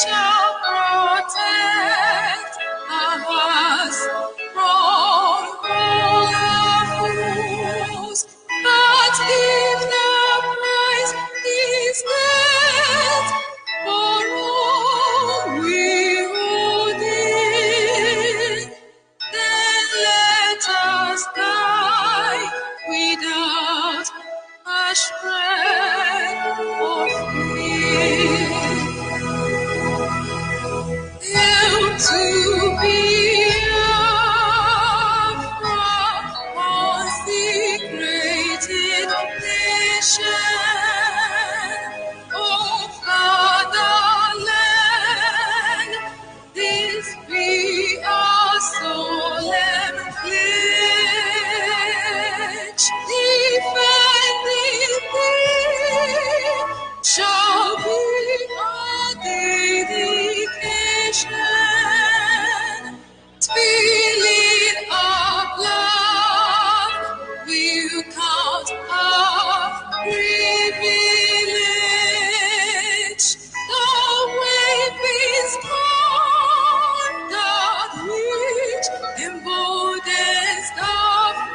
shall protect us from all foes. But if the price is death for all we hold in, then let us die without a shred of fear. Hail to be from consecrated nation of fatherland. This be our solemn pledge. Defending thee shall be our dedication. Spilling our blood will count our privilege. The weapons that which emboldens the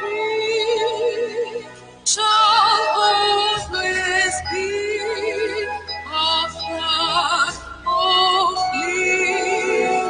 free shall always be a fraud of fleet.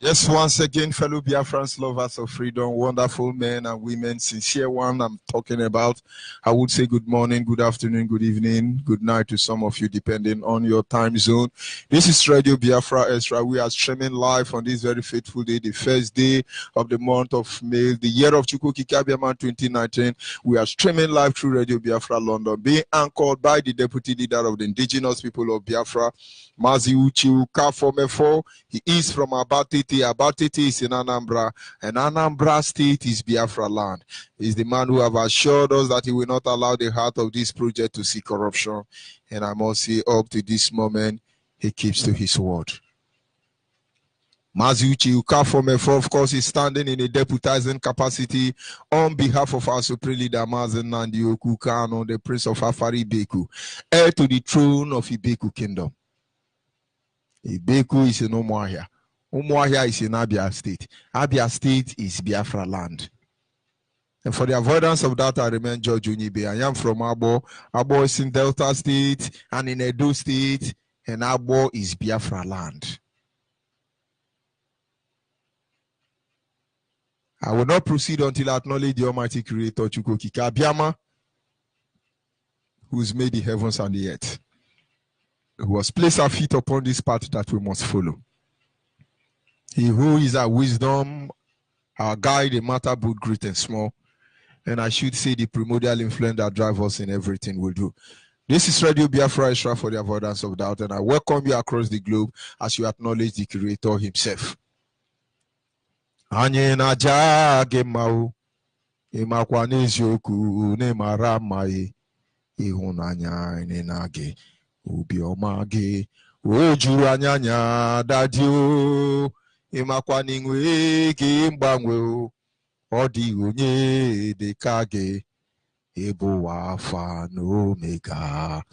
Yes, once again, fellow Biafrans, lovers of freedom, wonderful men and women, sincere one I'm talking about. I would say good morning, good afternoon, good evening, good night to some of you, depending on your time zone. This is Radio Biafra Extra. We are streaming live on this very fateful day, the first day of the month of May, the year of Chukwuki Kabiaman 2019. We are streaming live through Radio Biafra London, being anchored by the Deputy Leader of the Indigenous People of Biafra, Mazi Uchi Ukafomefo. He is from Abatete. Abatete is in Anambra, and Anambra State is Biafra land. He's the man who have assured us that he will not allow the heart of this project to see corruption. And I must say, up to this moment, he keeps to his word. Mazi Ukafomefo, of course, is standing in a deputizing capacity on behalf of our Supreme Leader, Mazi Nnamdi Kanu, the Prince of Afari Ibeku, heir to the throne of Ibeku Kingdom. Ibeku is in Umuahia. Umuahia is in Abia State. Abia State is Biafra land. And for the avoidance of that, I remain George Unibe. I am from Abo. Abo is in Delta State and in Edo State, and Abo is Biafra land. I will not proceed until I acknowledge the Almighty Creator, Chukwuki Kabiama, who's made the heavens and the earth, who has placed our feet upon this path that we must follow. He who is our wisdom, our guide in matter both great and small, and I should say the primordial influence that drives us in everything we do. This is Radio Biafra Extra for the avoidance of doubt, and I welcome you across the globe as you acknowledge the Creator himself. Anye na jage mau, imakwa n'eziokwu n'emara mai, ihunanya nenage. Ubioma gị o juru anya anya dadi o ịmakwa n'inwe gị mgbanwe o ọ dị onye dịka gị ịbụ Alpha na Omega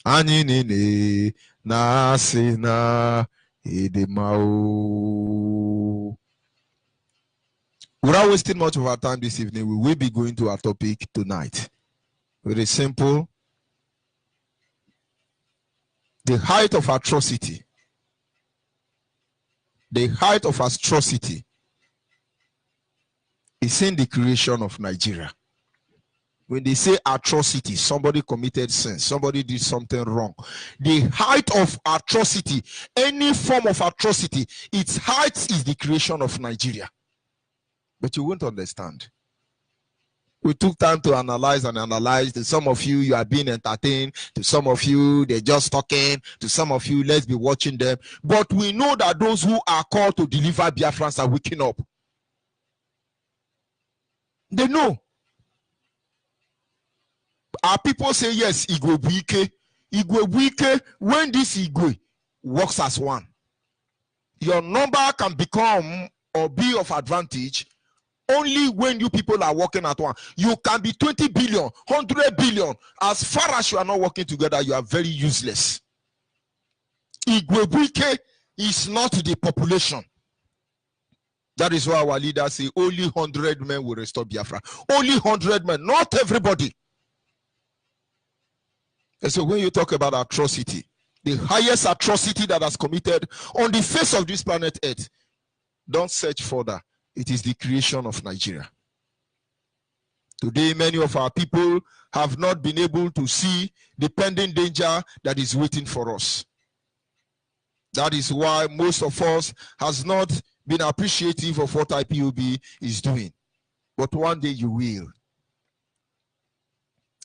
anyị niile na-asị na ịdị mma o. Without wasting much of our time this evening, we will be going to our topic tonight. Very simple. The height of atrocity. The height of atrocity is in the creation of Nigeria. When they say atrocity, somebody committed sin, somebody did something wrong. The height of atrocity, any form of atrocity, its height is the creation of Nigeria. But you won't understand. We took time to analyze and analyze. To some of you, you are being entertained. To some of you, they're just talking. To some of you, let's be watching them. But we know that those who are called to deliver Biafrans are waking up. They know. Our people say, yes, Igwe Buike. Igwe Buike, when this Igwe works as one, your number can become or be of advantage only when you people are working at one. You can be 20 billion, 100 billion. As far as you are not working together, you are very useless. Igwebuike is not the population. That is why our leaders say only 100 men will restore Biafra. Only 100 men, not everybody. And so when you talk about atrocity, the highest atrocity that has committed on the face of this planet Earth, don't search further. It is the creation of Nigeria. Today, many of our people have not been able to see the pending danger that is waiting for us. That is why most of us has not been appreciative of what IPOB is doing. But one day you will.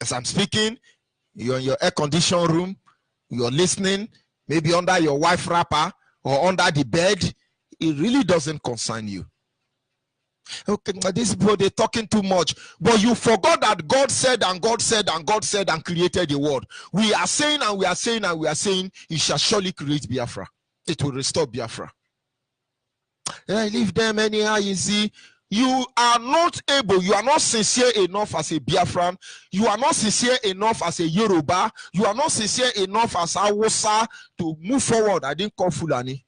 As I'm speaking, you're in your air-conditioned room, you're listening, maybe under your wife wrapper or under the bed. It really doesn't concern you. Okay, these people, they're talking too much. But you forgot that God said and God said and God said and created the world. We are saying and we are saying and we are saying, it shall surely create Biafra. It will restore Biafra. Leave them anyhow, you see. You are not able, you are not sincere enough as a Biafran. You are not sincere enough as a Yoruba. You are not sincere enough as Hausa to move forward. I didn't call Fulani.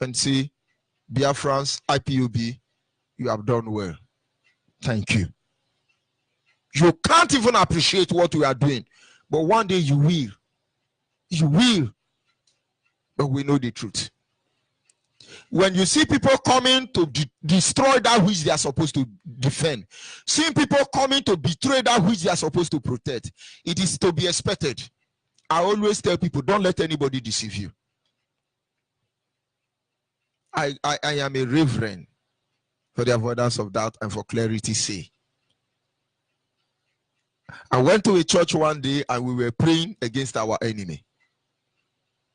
And see, Biafrans, IPOB, you have done well. Thank you. You can't even appreciate what we are doing. But one day you will. You will. But we know the truth. When you see people coming to destroy that which they are supposed to defend, seeing people coming to betray that which they are supposed to protect, it is to be expected. I always tell people, don't let anybody deceive you. I am a reverend for the avoidance of doubt and for clarity's sake. I went to a church one day and we were praying against our enemy.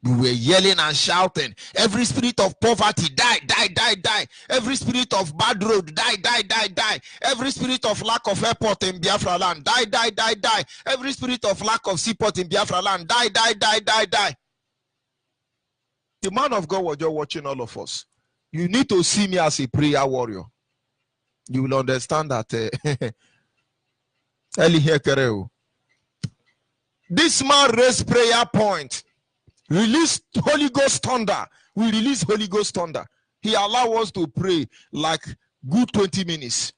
We were yelling and shouting, every spirit of poverty, die, die, die, die. Every spirit of bad road, die, die, die, die. Every spirit of lack of airport in Biafra land, die, die, die, die. Every spirit of lack of seaport in Biafra land, die, die, die, die, die. The man of God was just watching all of us. You need to see me as a prayer warrior. You will understand that. This man raised prayer point. Release Holy Ghost thunder. We release Holy Ghost thunder. He allowed us to pray like good 20 minutes.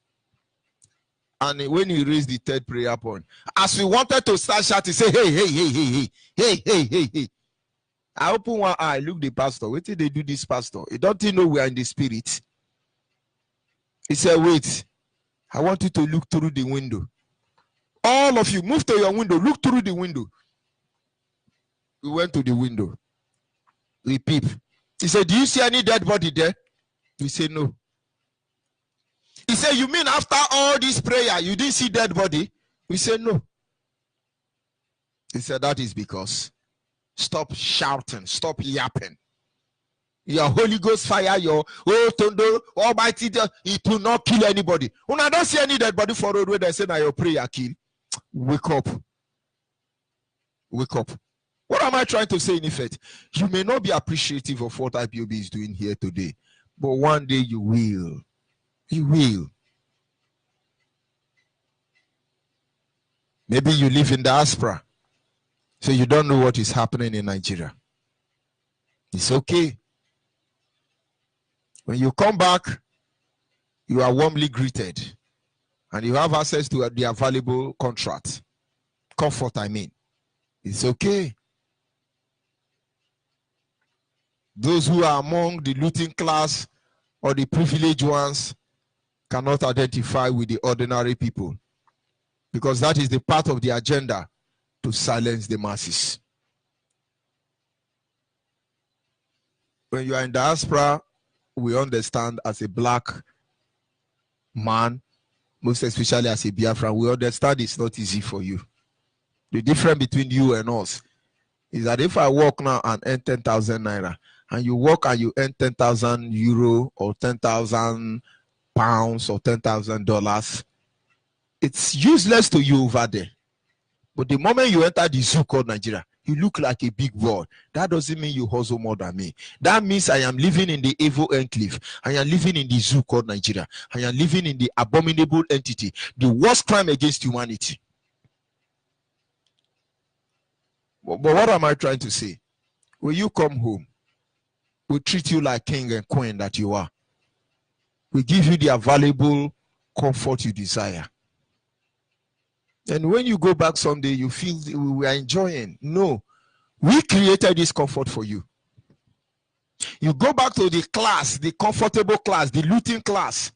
And when he raised the third prayer point, as we wanted to start shouting, say, hey, hey, hey, hey, hey, hey, hey, hey, hey. I open one eye, look the pastor. What did they do this pastor? He don't know we are in the spirit. He said, wait, I want you to look through the window. All of you, move to your window, look through the window. We went to the window. We peep. He said, do you see any dead body there? We said, no. He said, you mean after all this prayer, you didn't see dead body? We said, no. He said, that is because stop shouting, stop yapping. Your Holy Ghost fire, your Tondo, Almighty, it will not kill anybody. When I don't see any dead body for road where they say, now your prayer kill. Wake up. Wake up. What am I trying to say in effect? You may not be appreciative of what IPOB is doing here today, but one day you will. You will. Maybe you live in diaspora, so you don't know what is happening in Nigeria. It's okay. When you come back, you are warmly greeted, and you have access to the available contract. Comfort, I mean. It's okay. Those who are among the looting class or the privileged ones cannot identify with the ordinary people, because that is the part of the agenda to silence the masses. When you are in diaspora, we understand as a black man, most especially as a Biafran, we understand it's not easy for you. The difference between you and us is that if I walk now and earn 10,000 naira, and you walk and you earn 10,000 euro or 10,000 pounds or $10,000, it's useless to you over there. But the moment you enter the zoo called Nigeria, you look like a big boy. That doesn't mean you hustle more than me. That means I am living in the evil enclave. I am living in the zoo called Nigeria. I am living in the abominable entity, the worst crime against humanity. But what am I trying to say? When you come home, we treat you like king and queen that you are. We give you the available comfort you desire. And when you go back someday, you feel we are enjoying. No, we created this comfort for you. You go back to the class, the comfortable class, the looting class.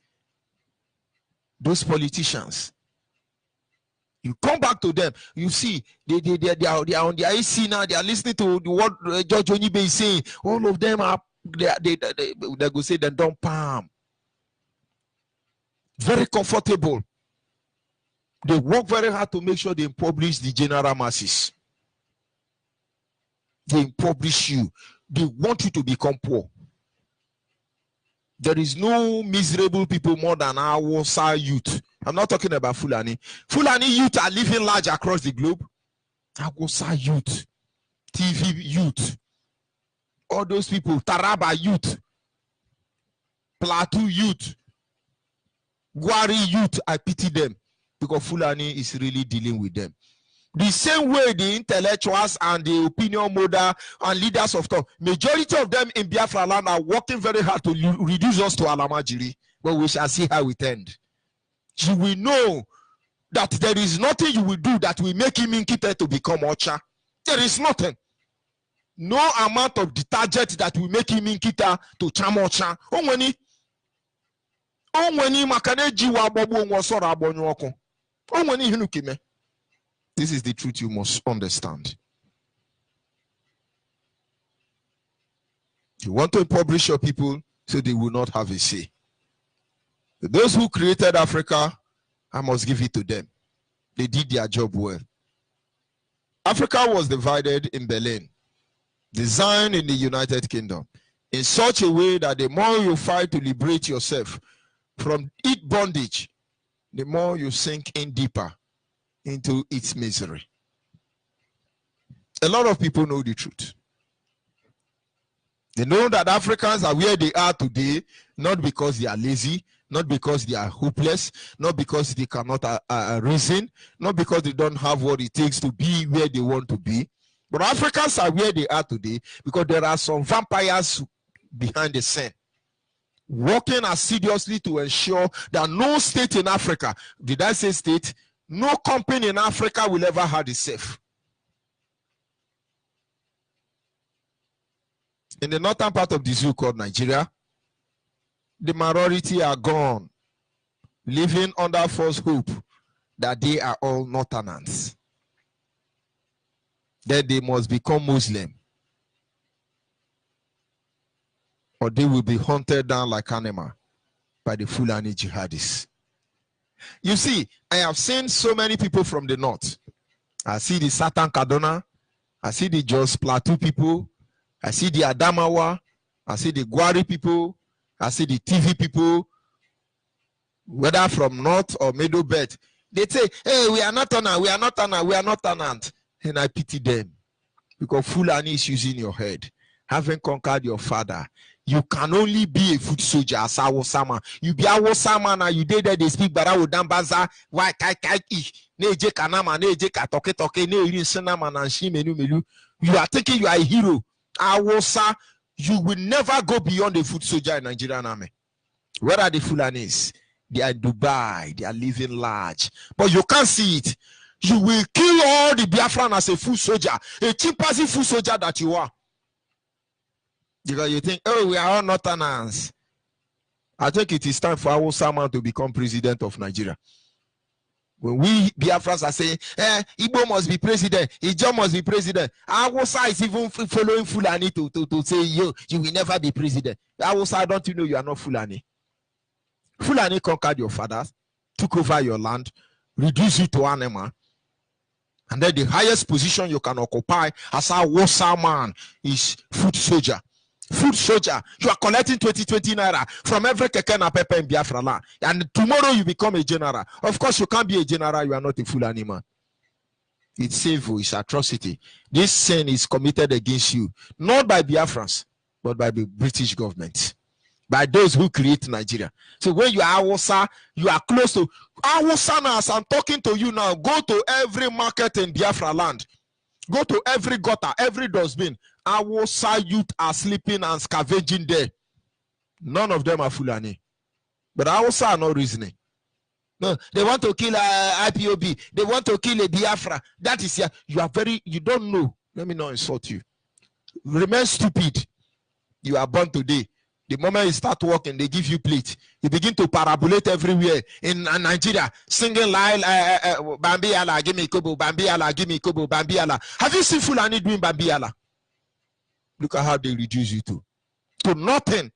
Those politicians. You come back to them, you see, they are on their AC now, they are listening to what George Onibe is saying. All of them are, they go say, they don't palm. Very comfortable. They work very hard to make sure they impoverish the general masses. They impoverish you. They want you to become poor. There is no miserable people more than our Hausa youth. I'm not talking about Fulani. Fulani youth are living large across the globe. Hausa youth, TV youth, all those people, Taraba youth, Plateau youth, Gwari youth, I pity them because Fulani is really dealing with them. The same way the intellectuals and the opinion model and leaders of thought, majority of them in Biafra land are working very hard to reduce us to Alamajiri, but we shall see how it ends. You will know that there is nothing you will do that will make him Nkite to become Ocha. There is nothing. No amount of detergent that will make him in kita to chamocha. Onweni makaneji wa bobo nwosora abonyoko. Onweni hinukime. This is the truth you must understand. You want to impoverish your people so they will not have a say. Those who created Africa, I must give it to them. They did their job well. Africa was divided in Berlin, designed in the United Kingdom, in such a way that the more you fight to liberate yourself from its bondage, the more you sink in deeper into its misery. A lot of people know the truth. They know that Africans are where they are today, not because they are lazy, not because they are hopeless, not because they cannot reason, not because they don't have what it takes to be where they want to be. But Africans are where they are today because there are some vampires behind the scene, working assiduously to ensure that no state in Africa, did I say state? No company in Africa will ever have it safe. In the northern part of the zoo called Nigeria, the majority are gone, living under false hope that they are all Northerners. That they must become Muslim, or they will be hunted down like animal by the Fulani jihadists. You see, I have seen so many people from the north. I see the Satan Kaduna, I see the Jos Plateau people, I see the Adamawa, I see the Gwari people, I see the TV people, whether from north or middle belt. They say, hey, we are not Tana, we are not Tana, we are not Tanant. And I pity them. Because Fulani is using your head. Having conquered your father, you can only be a foot soldier as Awosama. You be Awosama now, you did that they speak Barawo Dambaza, why kai neje kanama, neje katoke, ne irin senama na menu melu. You are thinking you are a hero. Awosa, you will never go beyond the foot soldier in Nigerian army. Where are the Fulanis? They are in Dubai, they are living large. But you can't see it. You will kill all the Biafran as a foot soldier, a chimpanzee foot soldier that you are. Because you think, oh, we are all Northerners. I think it is time for our Sama to become president of Nigeria. When we Biafrans are saying, Igbo must be president, Ijo must be president, Awusa is even following Fulani to say, you will never be president. Awusa, don't you know you are not Fulani? Fulani conquered your fathers, took over your land, reduced you to animal, and then the highest position you can occupy as a Awusa man is foot soldier. Food soldier, you are collecting 20 naira from every keke na pepe in Biafra land, and tomorrow you become a general. Of course, you can't be a general, you are not a Fulani man. It's evil, it's atrocity. This sin is committed against you, not by Biafrans, but by the British government, by those who create Nigeria. So when you are Awusa, you are close to Awusa now. As I'm talking to you now, go to every market in Biafra land, go to every gutter, every dustbin. Awusa youth are sleeping and scavenging there. None of them are Fulani. But Awusa are not reasoning. No, they want to kill IPOB. They want to kill a Biafra. That is, you are very, you don't know. Let me not insult you. Remain stupid. You are born today. The moment you start working, they give you plate. You begin to parabolate everywhere in Nigeria, singing like Bambi Allah, give me kobo, Bambi Allah, give me kobo, Bambi Allah. Have you seen Fulani doing Bambi Allah? Look at how they reduce you to nothing.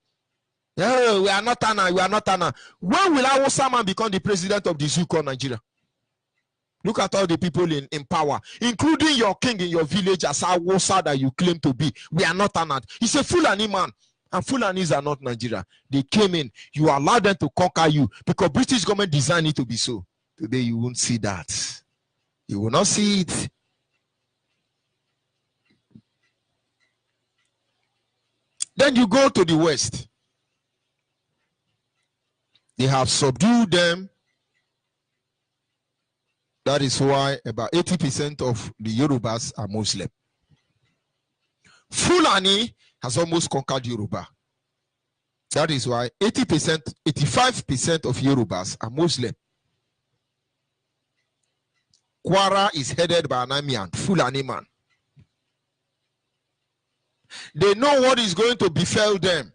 Oh, we are not Tana, we are not Tana. When will Awusa man become the president of the zoo called Nigeria? Look at all the people in power, including your king in your village as Awusa that you claim to be. We are not Tana. He's a Fulani man. And Fulanis are not Nigeria. They came in. You allowed them to conquer you because British government designed it to be so. Today you won't see that. You will not see it. Then you go to the West. They have subdued them. That is why about 80% of the Yorubas are Muslim. Fulani has almost conquered Yoruba. That is why 80%, 85% of Yorubas are Muslim. Kwara is headed by an Amian, Fulani man. They know what is going to befall them.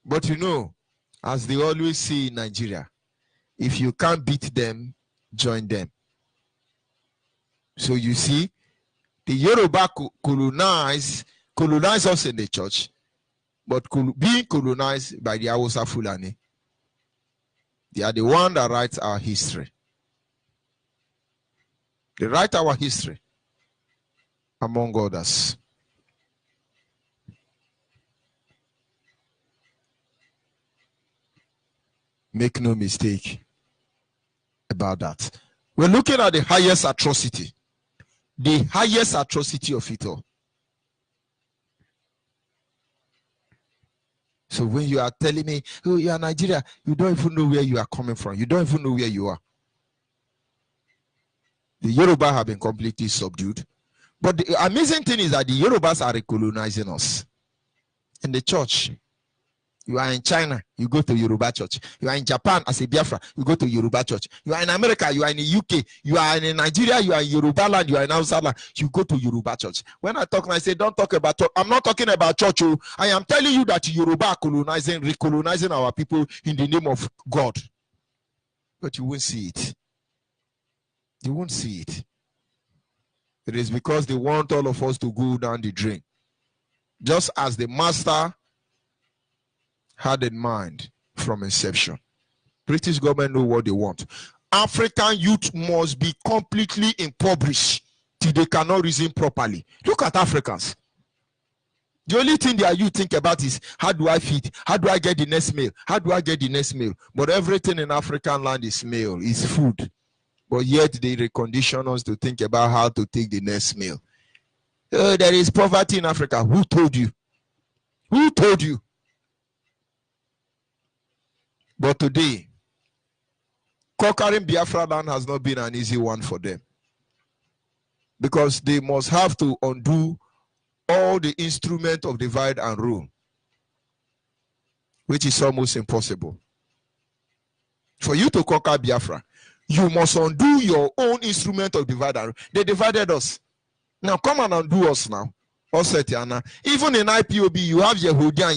But you know, as they always say in Nigeria, if you can't beat them, join them. So you see, the Yoruba colonize us in the church, but being colonized by the Hausa Fulani. They are the one that writes our history. They write our history, among others. Make no mistake about that. We're looking at the highest atrocity. The highest atrocity of it all. So when you are telling me, oh, you are Nigeria, you don't even know where you are coming from. You don't even know where you are. The Yoruba have been completely subdued. But the amazing thing is that the Yorubas are recolonizing us. In the church, you are in China, you go to Yoruba church. You are in Japan as a Biafra, you go to Yoruba church. You are in America, you are in the UK, you are in Nigeria, you are in Yoruba land, you are in Hausa land, you go to Yoruba church. When I talk, I say, don't talk about church. I'm not talking about church. Oh. I am telling you that Yoruba are recolonizing our people in the name of God. But you won't see it. You won't see it. It is because they want all of us to go down the drain. Just as the master had in mind from inception. British government know what they want. African youth must be completely impoverished till they cannot reason properly. Look at Africans. The only thing their youth think about is, how do I feed? How do I get the next meal? How do I get the next meal? But everything in African land is meal, is food. But yet they recondition us to think about how to take the next meal. There is poverty in Africa. Who told you? Who told you? But today, conquering Biafra land has not been an easy one for them. Because they must have to undo all the instrument of divide and rule, which is almost impossible. For you to conquer Biafra, you must undo your own instrument of divide and rule. They divided us. Now come and undo us now. Even in IPOB, you have Yehudian,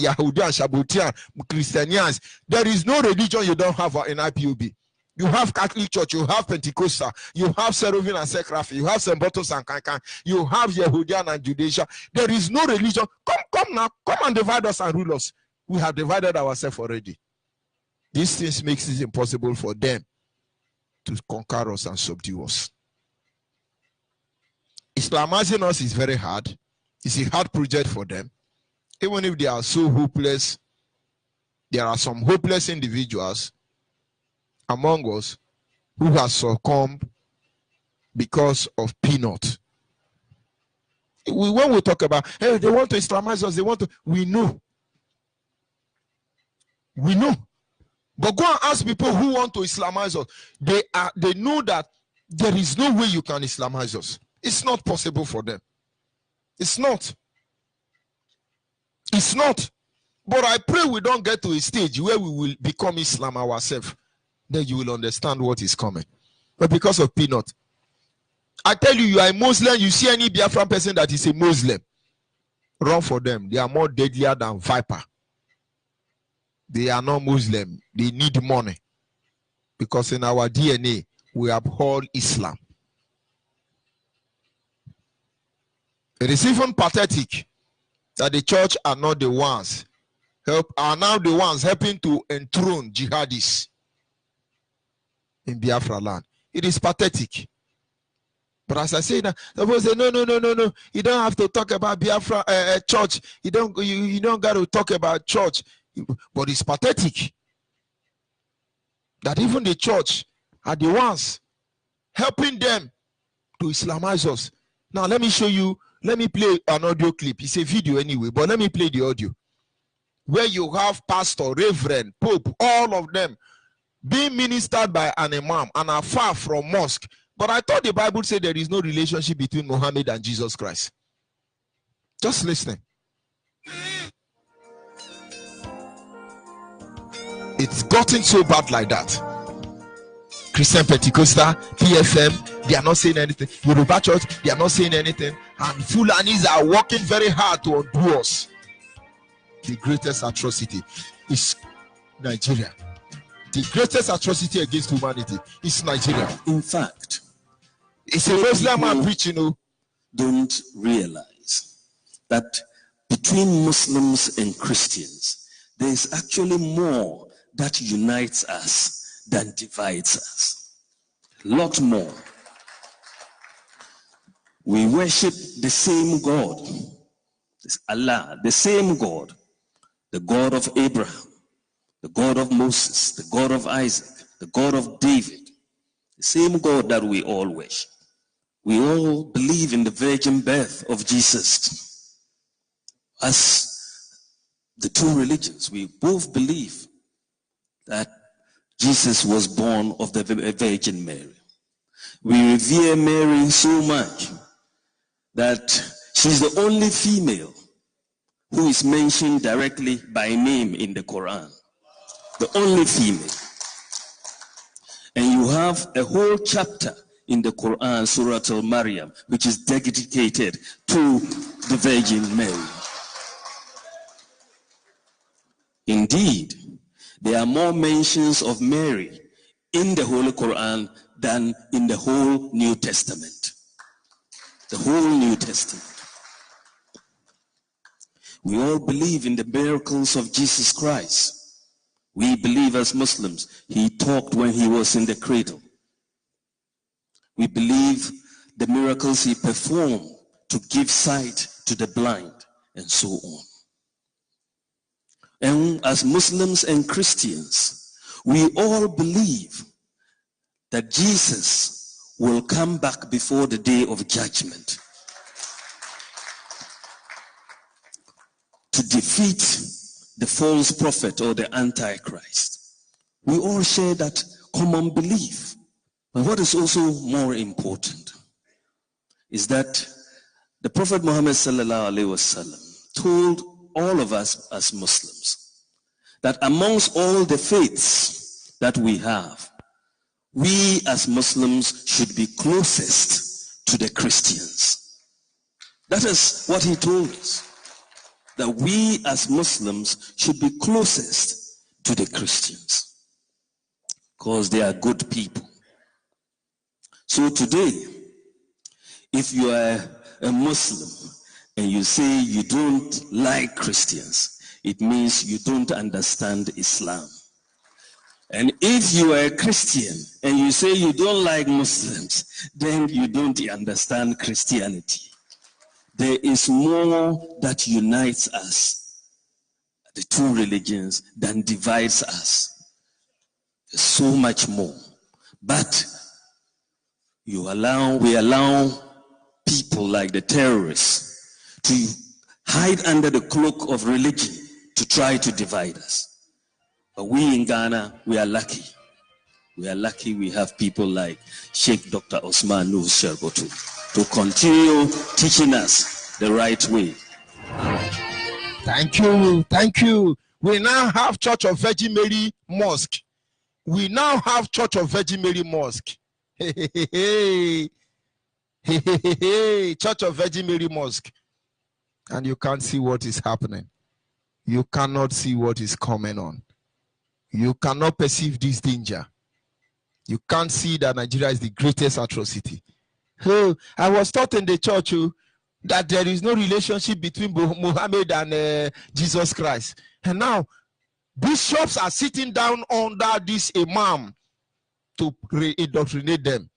Shabbutian, Christianians. There is no religion you don't have in IPOB. You have Catholic Church, you have Pentecostal, you have Seraphim and Seraphim, you have St. Bottles and Kankan, you have Yehudian and Judaism. There is no religion. Come now, come and divide us and rule us. We have divided ourselves already. These things makes it impossible for them to conquer us and subdue us. Islamizing us is very hard. It's a hard project for them. Even if they are so hopeless, there are some hopeless individuals among us who have succumbed because of peanut. When we talk about, hey, they want to Islamize us, we know. We know. But go and ask people who want to Islamize us. They know that there is no way you can Islamize us. It's not possible for them. It's not. It's not. But I pray we don't get to a stage where we will become Islam ourselves. Then you will understand what is coming. But because of peanut, I tell you, you are a Muslim, you see any Biafran person that is a Muslim, run for them. They are more deadlier than viper. They are not Muslim. They need money. Because in our DNA, we abhor Islam. It is even pathetic that the church are not the ones, are now the ones helping to enthrone jihadists in Biafra land. It is pathetic. But as I say now, suppose say, no. You don't have to talk about Biafra church. You don't got to talk about church. But it's pathetic that even the church are the ones helping them to Islamize us. Now let me show you. Let me play an audio clip. It's a video anyway, but let me play the audio. Where you have pastor, reverend, pope, all of them being ministered by an imam and are far from mosque. But I thought the Bible said there is no relationship between Muhammad and Jesus Christ. Just listening. It's gotten so bad like that. Christian Pentecostal, PFM, they are not saying anything. Yoruba Church, they are not saying anything. and Fulanis are working very hard to undo us. The greatest atrocity is Nigeria. The greatest atrocity against humanity is Nigeria. In fact, it's a Muslim man preaching. Don't realize that between Muslims and Christians, there is actually more that unites us than divides us. A lot more. We worship the same God, Allah, the same God, the God of Abraham, the God of Moses, the God of Isaac, the God of David, the same God that we all worship. We all believe in the virgin birth of Jesus. As the two religions, we both believe that Jesus was born of the Virgin Mary. We revere Mary so much that she's the only female who is mentioned directly by name in the Quran. The only female. And you have a whole chapter in the Quran, Surah Al-Maryam, which is dedicated to the Virgin Mary. Indeed, there are more mentions of Mary in the Holy Quran than in the whole New Testament. The whole New Testament. We all believe in the miracles of Jesus Christ. We believe as Muslims, he talked when he was in the cradle. We believe the miracles he performed to give sight to the blind and so on. And as Muslims and Christians, we all believe that Jesus will come back before the day of judgment to defeat the false prophet or the Antichrist. We all share that common belief. But what is also more important is that the Prophet Muhammad sallallahu alaihi wasallam told all of us as Muslims that amongst all the faiths that we have, we as Muslims should be closest to the Christians. That is what he told us, that we as Muslims should be closest to the Christians because they are good people. So today, if you are a Muslim and you say you don't like Christians, it means you don't understand Islam. And if you are a Christian and you say you don't like Muslims, then you don't understand Christianity. There is more that unites us, the two religions, than divides us. There's so much more. But we allow people like the terrorists to hide under the cloak of religion to try to divide us. But we in Ghana, we are lucky. We are lucky we have people like Sheikh Dr. Osman Nuz Sherbotu to continue teaching us the right way. Thank you. Thank you. We now have Church of Virgin Mary Mosque. We now have Church of Virgin Mary Mosque. Church of Virgin Mary Mosque. And you can't see what is happening. You cannot see what is coming on. You cannot perceive this danger. You can't see that Nigeria is the greatest atrocity. I was taught in the church that there is no relationship between Muhammad and Jesus Christ. And now, bishops are sitting down under this imam to indoctrinate them,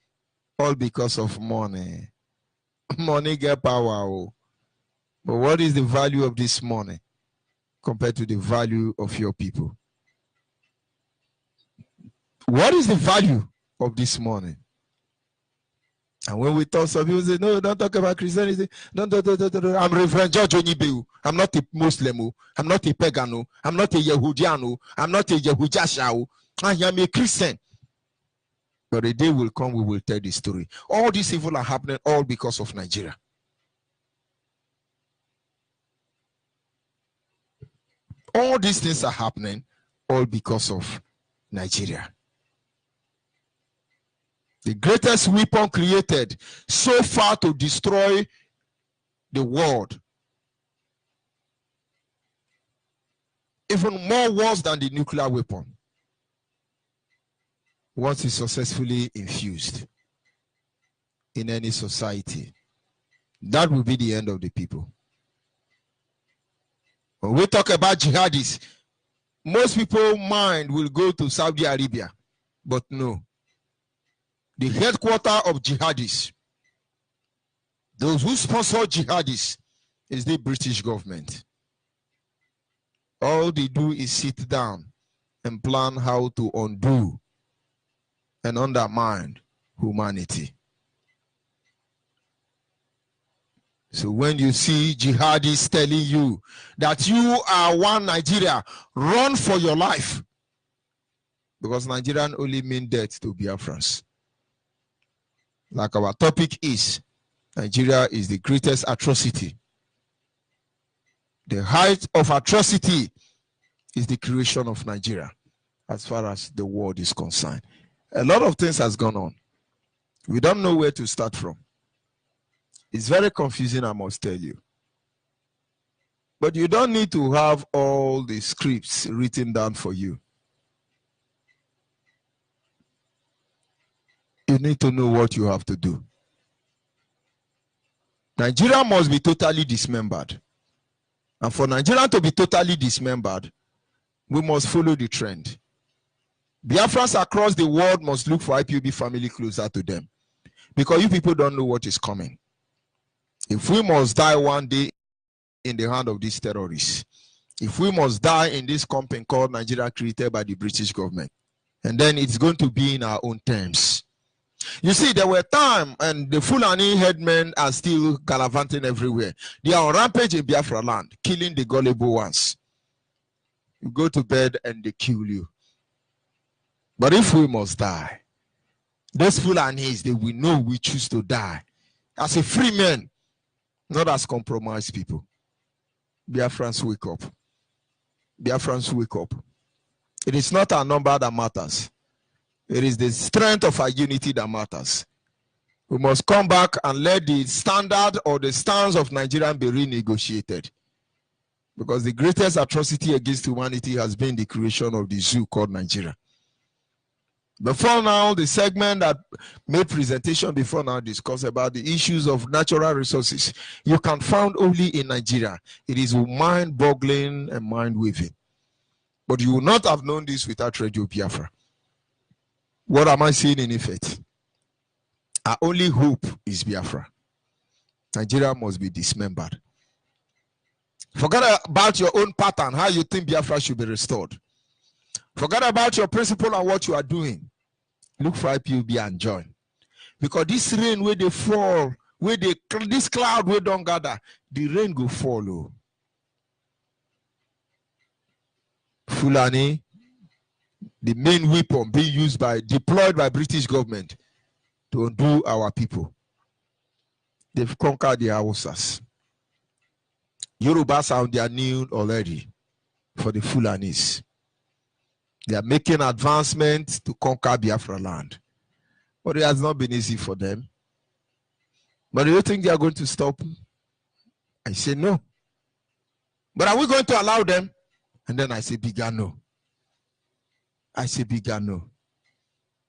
all because of money. Money get power. But what is the value of this money compared to the value of your people? What is the value of this money? And when we talk, some people say, no, don't talk about Christianity. Don't. I'm Reverend George Onyibe. I'm not a Muslim. I'm not a pagan. I'm not a Yehudian. I'm not a Yehudasha. I am a Christian. But a day will come, we will tell the story. All these evil are happening all because of Nigeria. All these things are happening all because of Nigeria. The greatest weapon created so far to destroy the world. Even more worse than the nuclear weapon. Once it's successfully infused in any society, that will be the end of the people. When we talk about jihadists, most people's mind will go to Saudi Arabia, but no. The headquarters of jihadists, those who sponsor jihadists, is the British government. All they do is sit down and plan how to undo and undermine humanity. So when you see jihadists telling you that you are one Nigeria, run for your life. Because Nigerian only mean death to Biafrans. Like our topic is, Nigeria is the greatest atrocity. The height of atrocity is the creation of Nigeria, as far as the world is concerned. A lot of things has gone on. We don't know where to start from. It's very confusing, I must tell you. But you don't need to have all the scripts written down for you. You need to know what you have to do. Nigeria must be totally dismembered. And for Nigeria to be totally dismembered, we must follow the trend. Biafrans across the world must look for IPOB family closer to them. Because you people don't know what is coming. If we must die one day in the hand of these terrorists, if we must die in this company called Nigeria created by the British government, and then it's going to be in our own terms. You see, there were times, and the Fulani headmen are still gallivanting everywhere. They are on rampage in Biafra land, killing the gullible ones. You go to bed and they kill you. But if we must die, those Fulanis, they will know we choose to die as a free man, not as compromised people. Biafrans, wake up. Biafrans, wake up. It is not our number that matters. It is the strength of our unity that matters. We must come back and let the standard or the stance of Nigeria be renegotiated. Because the greatest atrocity against humanity has been the creation of the zoo called Nigeria. Before now, the segment that made presentation before now discussed about the issues of natural resources you can find only in Nigeria. It is mind-boggling and mind-weaving. But you will not have known this without Radio Biafra. What am I saying in effect? Our only hope is Biafra. Nigeria must be dismembered. Forget about your own pattern, how you think Biafra should be restored. Forget about your principle and what you are doing. Look for IPOB and join. Because this rain where they fall, where they this cloud where don't gather, the rain go follow. Fulani, the main weapon being used deployed by British government to undo our people. They've conquered the Hausas. Yorubas are on their knee already for the Fulanis. They are making advancements to conquer Biafra land. But it has not been easy for them. But do you think they are going to stop? I say no. But are we going to allow them? And then I say bigger no. I say bigger no.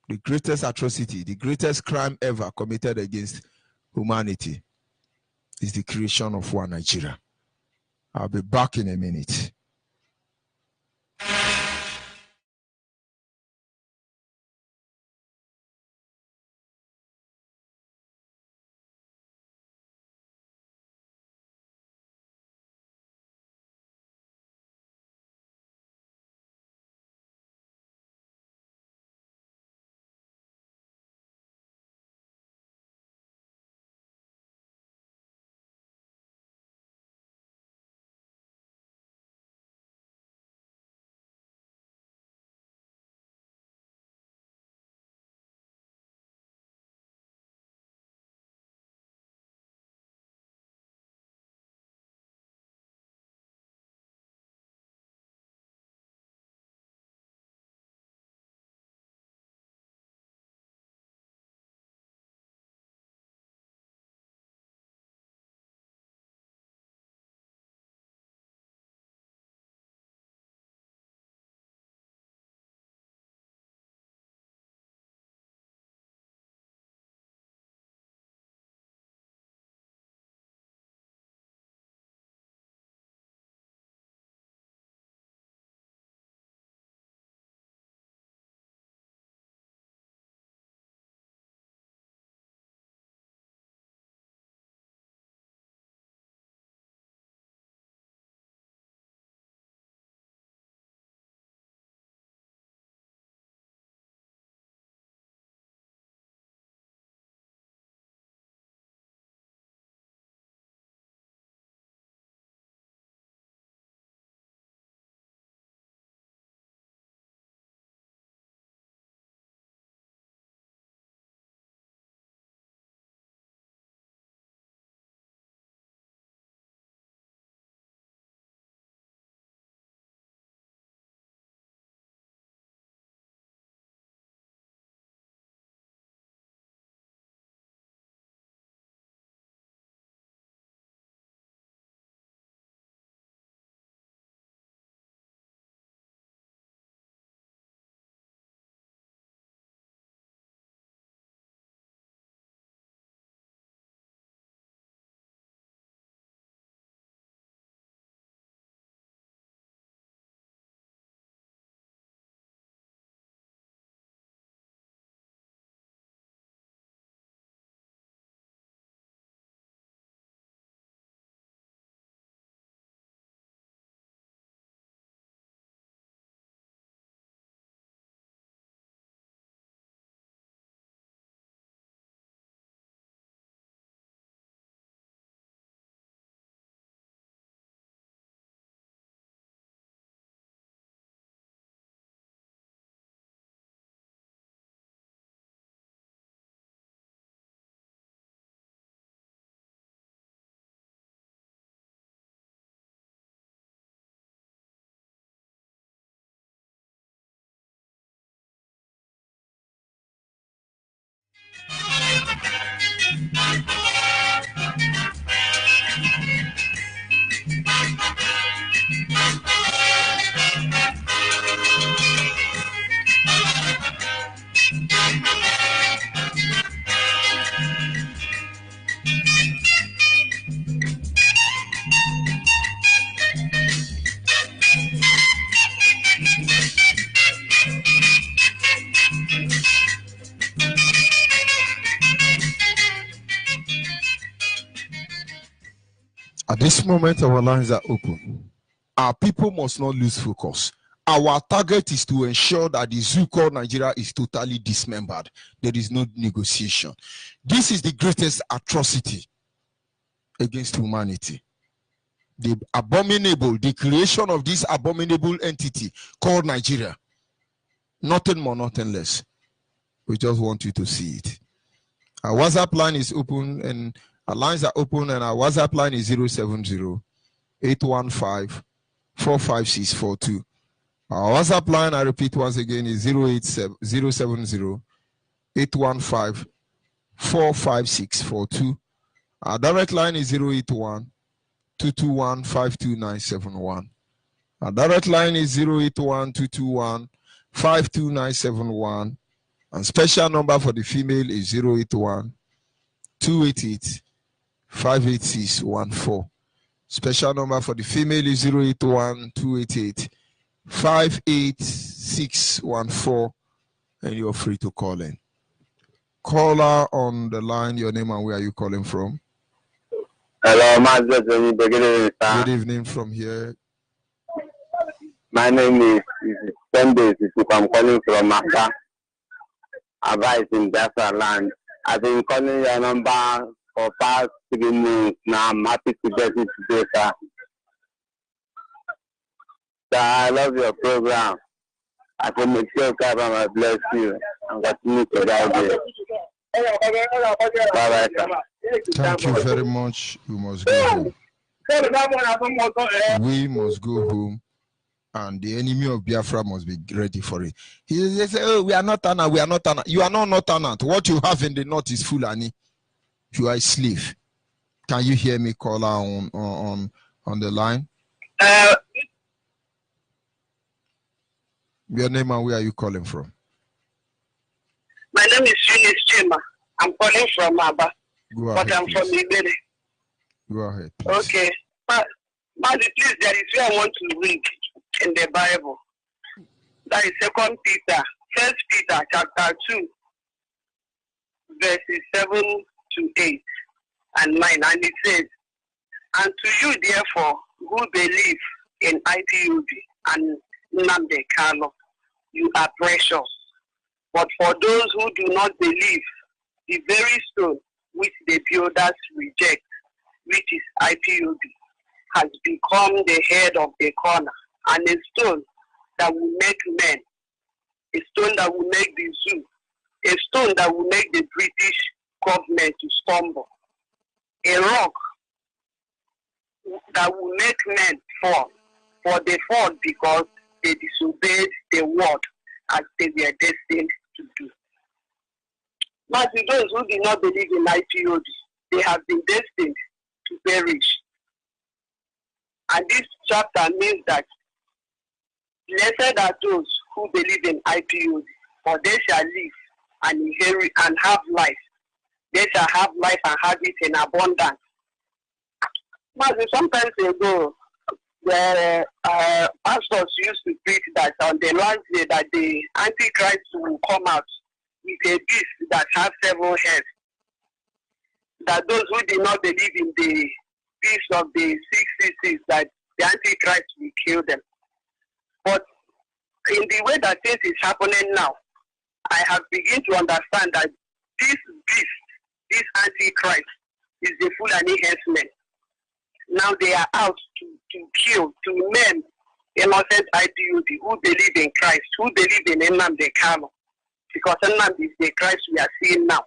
The greatest atrocity, the greatest crime ever committed against humanity is the creation of one Nigeria. I'll be back in a minute. At this moment, our lines are open. Our people must not lose focus. Our target is to ensure that the zoo called Nigeria is totally dismembered. There is no negotiation. This is the greatest atrocity against humanity. The abominable, the creation of this abominable entity called Nigeria. Nothing more, nothing less. We just want you to see it. Our WhatsApp line is open and our lines are open, and our WhatsApp line is 070-815-45642. Our WhatsApp line, I repeat once again, is 070-815-45642. Our direct line is 081-221-52971. Our direct line is 081-221-52971. And special number for the female is 081-288-58614. Special number for the female is 081-288-58614. And you're free to call in. Caller on the line, your name and where are you calling from? Hello, Master. Good evening from here. My name is Sunday. I'm calling from Maka. Advice in Biafra land. I've been calling your number for past 3 months now. I'm happy to get it today, sir. Sir, I love your program. I can make sure I bless you and continue to guide you. Bye-bye, sir. Thank you very much. We must go home. We must go home. And the enemy of Biafra must be ready for it. They say, oh, we are not Tana, we are not Tana. You are not Tana. What you have in the north is Fulani. You are a slave. Can you hear me, caller, on the line? Your name and where are you calling from? My name is Eunice Chima. I'm calling from Aba. Go ahead, but I'm please. from Iberi. Go ahead, please. Okay. But please, there is where I want to read in the Bible. That is 2 Peter, 1 Peter chapter 2, verses 7 to 8 and 9. And it says, and to you, therefore, who believe in IPOB and Nnamdi Kanu, you are precious. But for those who do not believe, the very stone which the builders reject, which is IPOB, has become the head of the corner, and a stone that will make men, a stone that will make the zoo, a stone that will make the British government to stumble, a rock that will make men fall, for they fall because they disobeyed the word as they were destined to do. But to those who do not believe in IPOB, they have been destined to perish. And this chapter means that blessed are those who believe in IPOB, for they shall live and inherit and have life. They shall have life and have it in abundance. But sometimes ago, the pastors used to preach that on the last day that the Antichrist will come out with a beast that has 7 heads. That those who did not believe in the beast of the 666, that the Antichrist will kill them. But in the way that things is happening now, I have begun to understand that this beast, this Antichrist, is the Fulani herdsmen. Now they are out to kill, to men innocent IPOB who believe in Christ, who believe in Nnamdi Kanu, because Nnamdi is the Christ we are seeing now.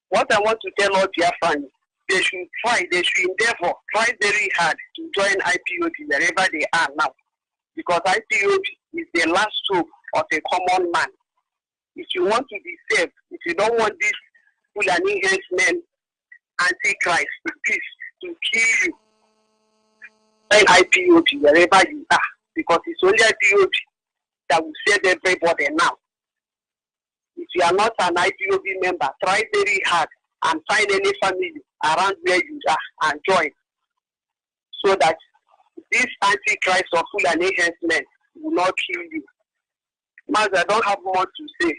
What I want to tell all Biafrans, they should try, they should endeavor, try very hard to join IPOB wherever they are now, because IPOB is the last hope of a common man. If you want to be saved, if you don't want this Fulani henchmen, Antichrist, peace to kill you. When IPOB, wherever you are, because it's only IPOB that will save everybody now. If you are not an IPOB member, try very hard and find any family around where you are and join, so that this Antichrist of Fulani henchmen will not kill you. Mas, I don't have more to say.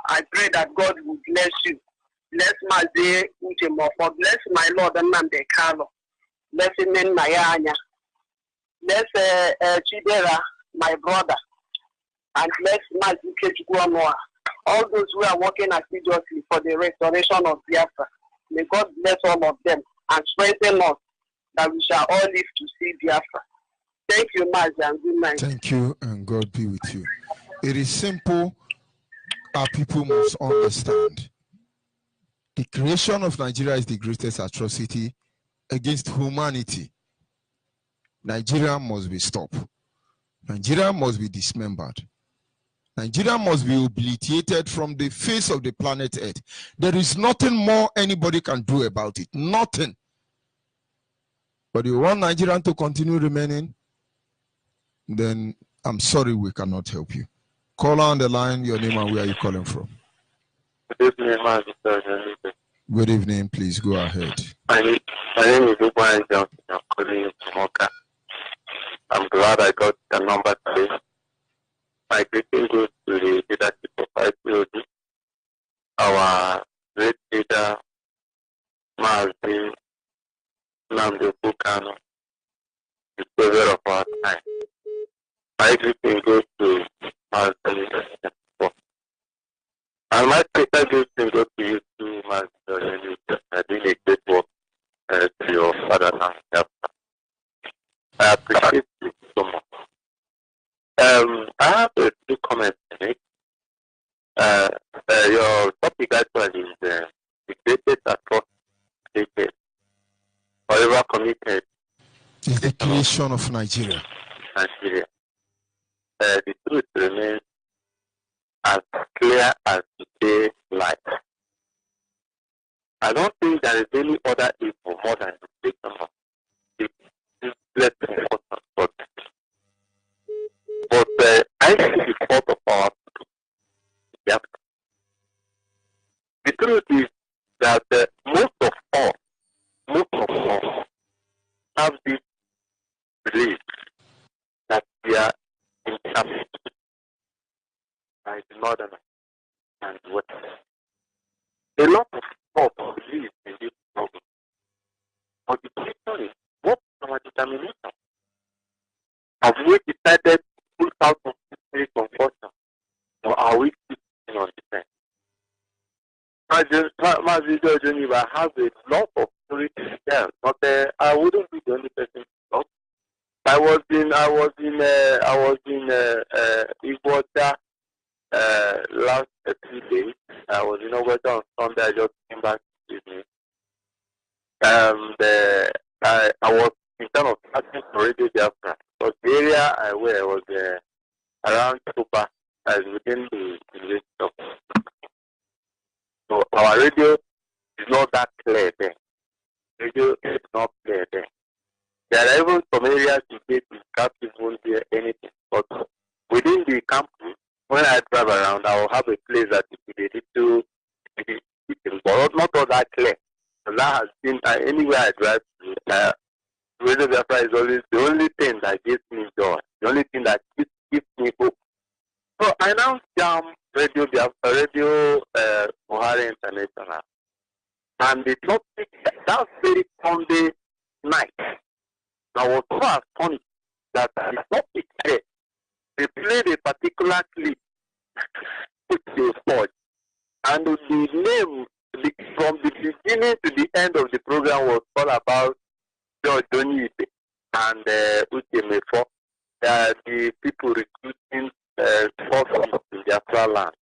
I pray that God will bless you. Bless Maze Uchemofo. Bless my Lord Nnamdi Kanu. Bless Nayanya. Bless Chidera, my brother. And bless Mazi Kechukwu. All those who are working assiduously for the restoration of Biafra. May God bless all of them and strengthen us that we shall all live to see Biafra. Thank you, Mazi, and good night. Thank you, and God be with you. It is simple. Our people must understand. The creation of Nigeria is the greatest atrocity against humanity. Nigeria must be stopped. Nigeria must be dismembered. Nigeria must be obliterated from the face of the planet Earth. There is nothing more anybody can do about it. Nothing. But you want Nigeria to continue remaining, then I'm sorry we cannot help you. Caller on the line, your name and where are you calling from? Good evening, Master. Good evening, please go ahead. My name is Ubwan Johnson. I'm calling you from Oka. I'm glad I got the number today. My greeting goes to the leadership of IPOD, our great leader, Mazi Nnamdi Kanu, the savior of our time. My greeting goes to Mazi Nnamdi. And my special greeting goes to you too, Mazi. You're doing a great work to your fatherland. I appreciate you so much. I have a few comments to make. Your topic actually is the greatest atrocity forever committed. It's the creation of Nigeria. Nigeria. The truth remains as clear as the day light. I don't think there is any other evil more than the creation of the less important subject. But I see the fault of our people. The truth is that most of all have this belief that we are in captivity by the northern and the west. A lot of people believe in this problem. But the question is, what is our determination? Have we decided to put out of this confusion, or are we sitting on the fence? Mazi Geneva has a lot of stories to tell, but I wouldn't be the only person to talk. I was in Iguacha last 3 days. I was in Iguacha on Sunday. I just came back this evening. I was in terms of starting for Radio Biafra. Because the area I was around Tupa, as within the village of. So our radio is not that clear there. Radio is not clear there. There are even some areas you get you can't even hear anything. But within the campus, when I drive around, I will have a place that is related to but not all that clear. So that has been anywhere I drive to. Radio Biafra is always the only thing that gives me joy, the only thing that gives me hope. So I now jam Radio Biafra, Radio Buhari International, and the topic that very Sunday night. I was so astonished that the topic there, they played a particular clip which they forged, and the name from the beginning to the end of the program was all about George Donibe and Uchemefo, the people recruiting forces in Biafra land,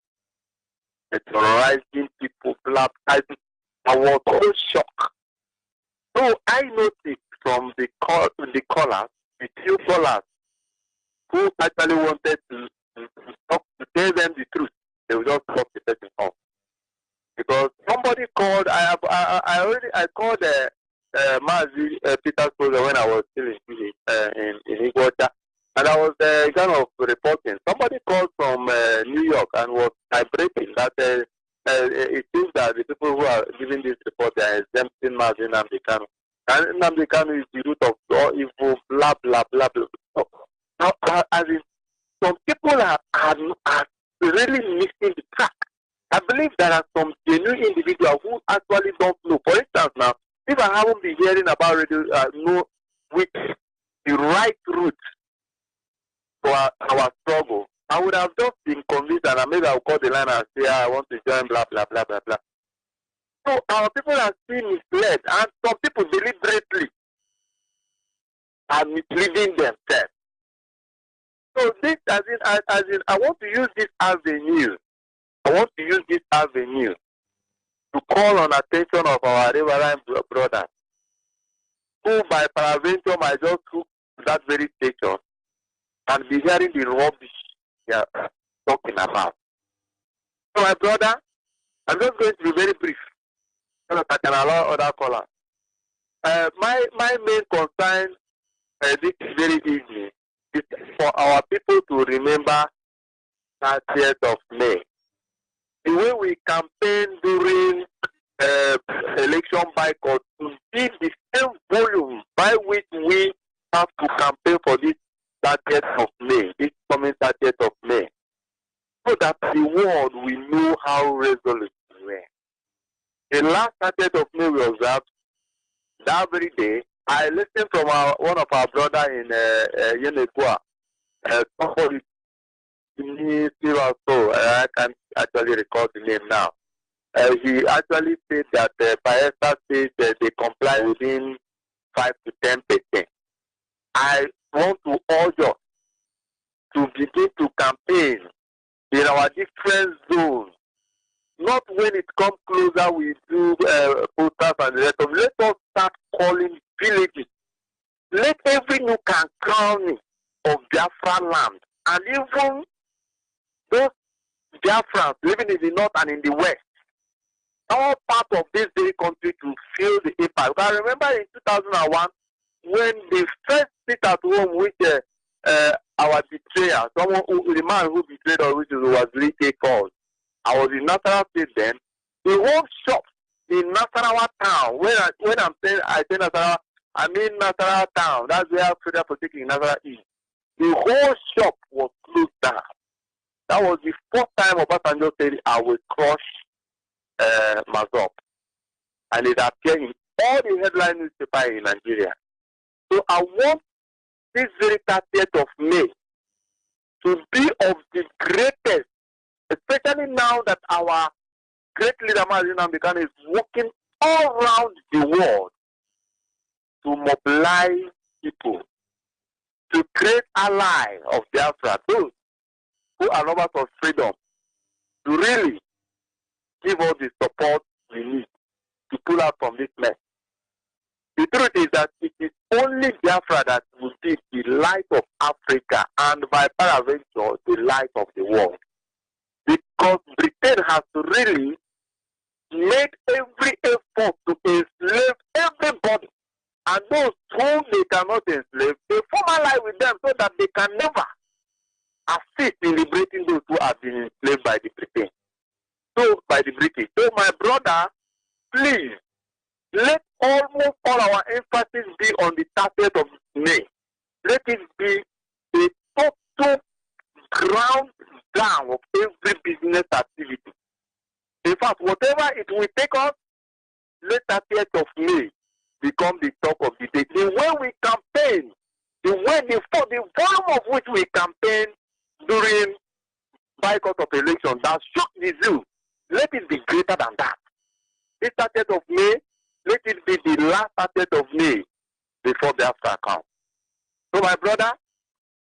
terrorizing people, baptizing. I was so shocked. So I noticed from the callers, the few callers who actually wanted to talk, to tell them the truth, they will just cut the person off. Because somebody somebody called. I called Mazi Peter Sosa when I was still in Iguacha, and I was kind of reporting. Somebody called from New York and was vibrating that it seems that the people who are giving this report are exempting Mazi Nnamdi Kanu. And Nnamdi Kanu is the root of all evil, blah, blah, blah, blah. Now, as in, some people are really missing the track. I believe there are some genuine individuals who actually don't know. For instance, now, if I haven't been hearing about radio, know which the right route for our struggle, I would have just been convinced, and maybe I'll call the line and say, I want to join, blah, blah, blah, blah, blah. So our people are still misled, and some people deliberately are misleading themselves. So this, as in, I want to use this avenue. I want to use this avenue to call on attention of our reverend brothers, who by peradventure might just look to that very station and be hearing the rubbish they are talking about. So my brother, I'm just going to be very brief, so that I can allow other callers. My main concern this very evening is for our people to remember 30th of May. The way we campaign during election boycott to be the same volume by which we have to campaign for this 30th of May, this coming 30th of May, so that the world will know how resolute we were. The last 30th of May we observed, that very day, I listened from one of our brothers in Yenekwa, somebody so I can't actually recall the name now. He actually said that Bayelsa says they comply within 5 to 10%. I want to urge us to begin to campaign in our different zones. Not when it comes closer, we do posters and the rest of it. Let us start calling villages. Let every nook and cranny of Biafra land, and even those Biafrans living in the north and in the west, all part of this very country to feel the impact. I remember in 2001 when they first sit at home with our betrayer, the man who betrayed us, which was Rike called. I was in Nasarawa State then. The whole shop in Nasarawa town, when I'm saying I say Nasarawa, I mean Nasarawa town. That's where Federal Protecting Nasarawa is. The whole shop was closed down. That was the first time Obasanjo said, I will crush Mazop. And it appeared in all the headline newspapers in Nigeria. So I want this very 30th of May to be of the greatest, especially now that our great leader Mazi Nnamdi Kanu is working all around the world to mobilize people, to create allies of Biafra, those who are lovers of freedom, to really give us the support we need to pull out from this mess. The truth is that it is only Biafra that will be the light of Africa and by peradventure the light of the world. Because Britain has to really make every effort to enslave everybody. And those whom they cannot enslave, they form ally with them so that they can never assist in liberating those who have been enslaved by the British. So my brother, please, let almost all our emphasis be on the 30th of May. Let it be a total ground down of every business activity. In fact, whatever it will take us, let 30th of May become the talk of the day. The way we campaign, the volume of which we campaign during boycott of election that shook the zoo, let it be greater than that. This 30th of May, let it be the last 30th of May before the after comes. So my brother,